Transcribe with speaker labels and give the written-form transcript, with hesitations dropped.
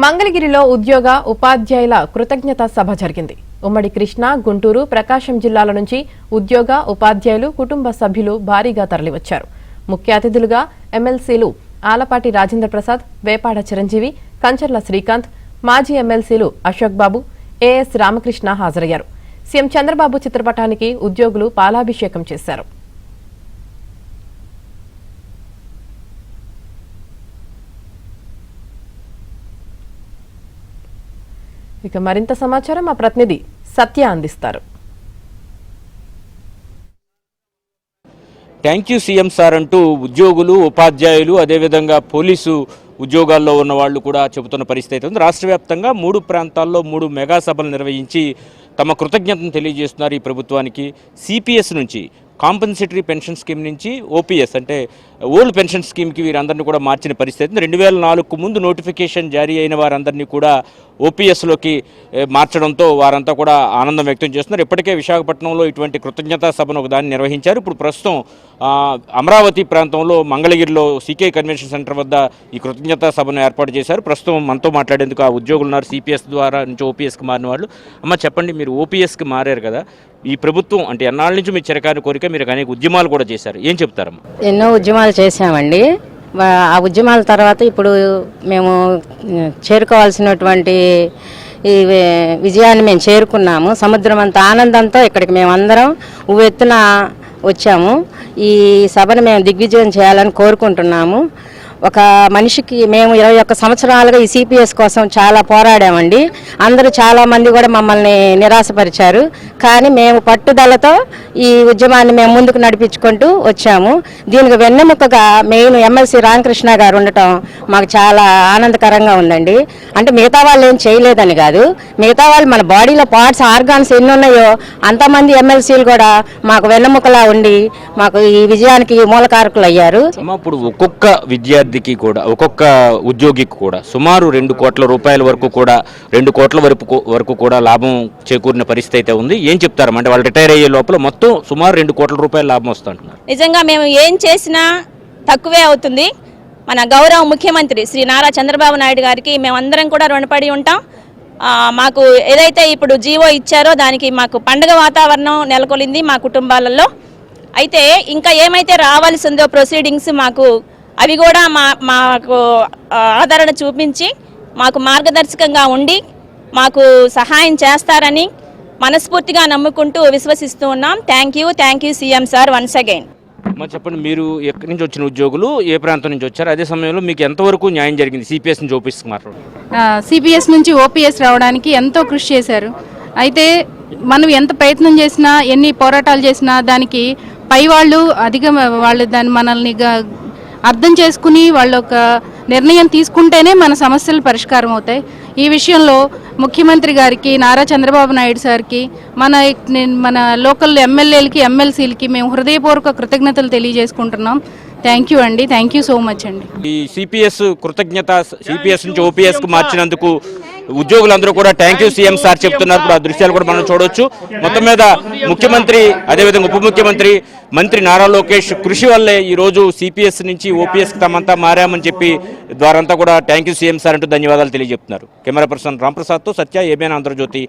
Speaker 1: మంగళగిరిలో ఉద్యోగ ఉపాధ్యాయుల కృతజ్ఞతా సభ జరిగింది. ఉమ్మడి కృష్ణా, గుంటూరు, ప్రకాశం జిల్లాల నుంచి ఉద్యోగ ఉపాధ్యాయులు, కుటుంబ సభ్యులు భారీగా తరలివచ్చారు. ముఖ్య అతిథులుగా ఎమ్మెల్సీలు ఆలపాటి రాజేంద్ర ప్రసాద్, వేపాడ చిరంజీవి, కంచర్ల శ్రీకాంత్, మాజీ ఎమ్మెల్సీలు అశోక్ బాబు, ఏఎస్ రామకృష్ణ హాజరయ్యారు. సీఎం చంద్రబాబు చిత్రపటానికి ఉద్యోగులు పాలాభిషేకం చేశారు. ఇక మరింత సమాచారం మా ప్రతినిధి సత్య అందిస్తారు.
Speaker 2: థ్యాంక్ యూ సీఎం సార్ అంటూ ఉద్యోగులు, ఉపాధ్యాయులు, అదేవిధంగా పోలీసు ఉద్యోగాల్లో ఉన్న వాళ్ళు కూడా చెబుతున్న పరిస్థితి ఉంది. రాష్ట్ర వ్యాప్తంగా 3 ప్రాంతాల్లో 3 మెగా సభలు నిర్వహించి తమ కృతజ్ఞతను తెలియజేస్తున్నారు ఈ ప్రభుత్వానికి. సిపిఎస్ నుంచి, కాంపెన్సేటరీ పెన్షన్ స్కీమ్ నుంచి ఓపీఎస్ అంటే ఓల్డ్ పెన్షన్ స్కీమ్కి వీరందరినీ కూడా మార్చిన పరిస్థితి. 2004కు ముందు నోటిఫికేషన్ జారీ అయిన వారందరినీ కూడా ఓపీఎస్లోకి మార్చడంతో వారంతా కూడా ఆనందం వ్యక్తం చేస్తున్నారు. ఇప్పటికే విశాఖపట్నంలో ఇటువంటి కృతజ్ఞతా సభను ఒకదాన్ని నిర్వహించారు. ఇప్పుడు ప్రస్తుతం అమరావతి ప్రాంతంలో మంగళగిరిలో సీకే కన్వెన్షన్ సెంటర్ వద్ద ఈ కృతజ్ఞతా సభను ఏర్పాటు చేశారు. ప్రస్తుతం మనతో మాట్లాడేందుకు ఆ ఉద్యోగులు ఉన్నారు. సిపిఎస్ ద్వారా నుంచి ఓపీఎస్కి మారిన వాళ్ళు. అమ్మ చెప్పండి, మీరు ఓపీఎస్కి మారారు కదా, ఈ ప్రభుత్వం అంటే ఎన్నాళ్ళ నుంచి మీ చిరకాని కోరిక, మీరు అనేక ఉద్యమాలు కూడా చేశారు, ఏం చెప్తారమ్మా?
Speaker 3: ఎన్నో ఉద్యమాలు చేశామండి. ఆ ఉద్యమాల తర్వాత ఇప్పుడు మేము చేరుకోవాల్సినటువంటి ఈ విజయాన్ని మేము చేరుకున్నాము. సముద్రం అంత ఆనందంతో ఇక్కడికి మేమందరం ఉవ్వెత్తున వచ్చాము. ఈ సభను మేము దిగ్విజయం చేయాలని కోరుకుంటున్నాము. ఒక మనిషికి మేము 21 సంవత్సరాలుగా ఈ సిపిఎస్ కోసం చాలా పోరాడామండి. అందరూ చాలామంది కూడా మమ్మల్ని నిరాశపరిచారు. కానీ మేము పట్టుదలతో ఈ ఉద్యమాన్ని మేము ముందుకు నడిపించుకుంటూ వచ్చాము. దీనికి వెన్నెముకగా మెయిన్ ఎమ్మెల్సీ రామకృష్ణ గారు ఉండటం మాకు చాలా ఆనందకరంగా ఉందండి. అంటే మిగతా వాళ్ళు ఏం చేయలేదని కాదు, మిగతా వాళ్ళు మన బాడీలో పార్ట్స్, ఆర్గాన్స్ ఎన్ని ఉన్నాయో అంతమంది ఎమ్మెల్సీలు కూడా మాకు వెన్నెముకలా ఉండి మాకు ఈ విజయానికి మూలకారకులు అయ్యారు.
Speaker 2: ఇప్పుడు ఒక్కొక్క విద్యార్థికి కూడా, ఒక్కొక్క ఉద్యోగికి కూడా సుమారు 2 కోట్ల రూపాయల వరకు కూడా, 2 కోట్ల వరకు కూడా లాభం చేకూరిన పరిస్థితి అయితే ఉంది. ఏం చెప్తారు అంటే వాళ్ళు రిటైర్ అయ్యే లోపల మొత్తం సుమారు 2 కోట్ల రూపాయల లాభం వస్తుంటున్నారు.
Speaker 4: నిజంగా మేము ఏం చేసినా తక్కువే అవుతుంది. మన గౌరవ ముఖ్యమంత్రి శ్రీ నారా చంద్రబాబు నాయుడు గారికి మేమందరం కూడా రుణపడి ఉంటాం. మాకు ఏదైతే ఇప్పుడు జీవో ఇచ్చారో దానికి మాకు పండుగ వాతావరణం నెలకొలింది మా కుటుంబాలలో. అయితే ఇంకా ఏమైతే రావాల్సి ఉందో ప్రొసీడింగ్స్ మాకు అవి కూడా మాకు ఆదరణ చూపించి మాకు మార్గదర్శకంగా ఉండి మాకు సహాయం చేస్తారని మనస్ఫూర్తిగా నమ్ముకుంటూ విశ్వసిస్తూ ఉన్నాం. Thank you CM sir once again.
Speaker 2: చెప్పండి, మీరు ఎక్కడి నుంచి వచ్చిన ఉద్యోగులు, ఏ ప్రాంతం నుంచి వచ్చారు, అదే సమయంలో మీకు ఎంతవరకు న్యాయం జరిగింది? సిపిఎస్ నుంచి ఓపీఎస్కి మాట్లాడు.
Speaker 5: సిపిఎస్ నుంచి ఓపీఎస్ రావడానికి ఎంతో కృషి చేశారు. అయితే మనం ఎంత ప్రయత్నం చేసినా, ఎన్ని పోరాటాలు చేసినా దానికి పై వాళ్ళు వాళ్ళు దాన్ని మనల్ని అర్థం చేసుకుని వాళ్ళు ఒక నిర్ణయం తీసుకుంటేనే మన సమస్యలు పరిష్కారం అవుతాయి. ఈ విషయంలో ముఖ్యమంత్రి గారికి, నారా చంద్రబాబు నాయుడు సార్కి, మన లోకల్ ఎమ్మెల్యేలకి, ఎమ్మెల్సీలకి మేము హృదయపూర్వక కృతజ్ఞతలు తెలియజేసుకుంటున్నాం. థ్యాంక్ యూ అండి, థ్యాంక్ యూ సో మచ్ అండి.
Speaker 2: ఈ సిపిఎస్ కృతజ్ఞత, సిపిఎస్ నుంచి ఓపీఎస్కి మార్చినందుకు ఉద్యోగులందరూ కూడా థ్యాంక్ యూ సీఎం సార్ చెప్తున్నారు. ఇప్పుడు ఆ దృశ్యాలు కూడా మనం చూడవచ్చు. మొత్తం మీద ముఖ్యమంత్రి, అదేవిధంగా ఉప ముఖ్యమంత్రి, మంత్రి నారా లోకేష్ కృషి వల్లే ఈరోజు సిపిఎస్ నుంచి ఓపీఎస్కి తమంతా మారామని చెప్పి ద్వారంతా కూడా థ్యాంక్ యూ సీఎం సార్ అంటూ ధన్యవాదాలు తెలియజెప్తున్నారు. కెమెరా పర్సన్ రాంప్రసాద్తో సత్య, ఏబిఎన్ ఆంధ్రజ్యోతి.